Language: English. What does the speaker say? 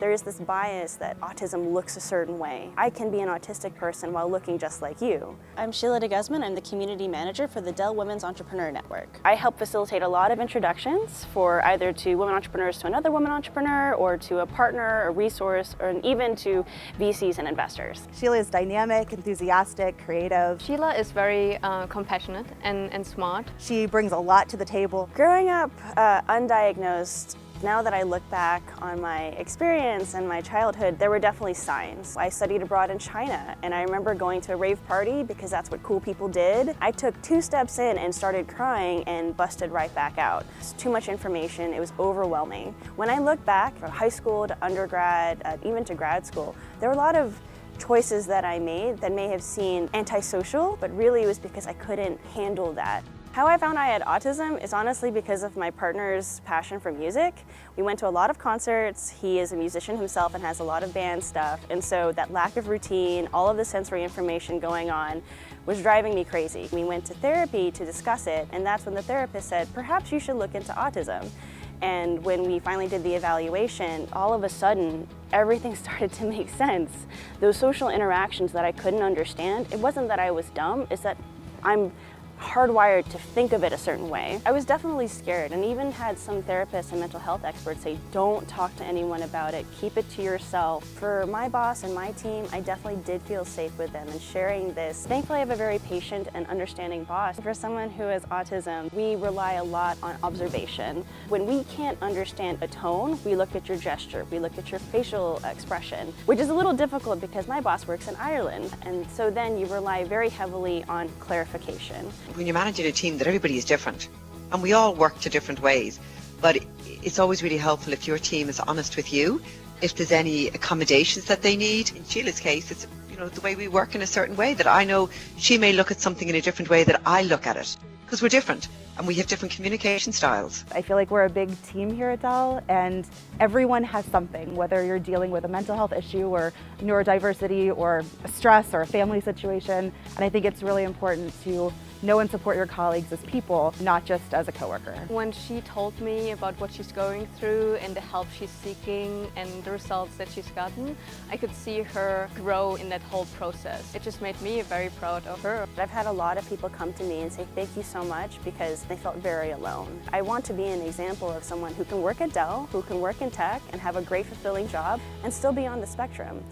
There is this bias that autism looks a certain way. I can be an autistic person while looking just like you. I'm Sheila de Guzman. I'm the community manager for the Dell Women's Entrepreneur Network. I help facilitate a lot of introductions for either to women entrepreneurs to another woman entrepreneur, or to a partner, a resource, or even to VCs and investors. Sheila is dynamic, enthusiastic, creative. Sheila is very compassionate and smart. She brings a lot to the table. Growing up undiagnosed, now that I look back on my experience and my childhood, there were definitely signs. I studied abroad in China, and I remember going to a rave party because that's what cool people did. I took 2 steps in and started crying and busted right back out. It's too much information, it was overwhelming. When I look back from high school to undergrad, even to grad school, there were a lot of choices that I made that may have seemed antisocial, but really it was because I couldn't handle that. How I found I had autism is honestly because of my partner's passion for music. We went to a lot of concerts. He is a musician himself and has a lot of band stuff, and so that lack of routine, all of the sensory information going on was driving me crazy. We went to therapy to discuss it, and that's when the therapist said, perhaps you should look into autism. And when we finally did the evaluation, all of a sudden, everything started to make sense. Those social interactions that I couldn't understand, it wasn't that I was dumb, it's that I'm hardwired to think of it a certain way. I was definitely scared, and even had some therapists and mental health experts say, don't talk to anyone about it, keep it to yourself. For my boss and my team, I definitely did feel safe with them in sharing this. Thankfully, I have a very patient and understanding boss. For someone who has autism, we rely a lot on observation. When we can't understand a tone, we look at your gesture, we look at your facial expression, which is a little difficult because my boss works in Ireland, and so then you rely very heavily on clarification. When you're managing a team, that everybody is different and we all work to different ways, but it's always really helpful if your team is honest with you, if there's any accommodations that they need. In Sheila's case, it's the way we work in a certain way that I know she may look at something in a different way that I look at it, because we're different and we have different communication styles. I feel like we're a big team here at Dell, and everyone has something, whether you're dealing with a mental health issue or neurodiversity or stress or a family situation. And I think it's really important to know and support your colleagues as people, not just as a coworker. When she told me about what she's going through and the help she's seeking and the results that she's gotten, I could see her grow in that whole process. It just made me very proud of her. I've had a lot of people come to me and say thank you so much because they felt very alone. I want to be an example of someone who can work at Dell, who can work in tech and have a great fulfilling job and still be on the spectrum.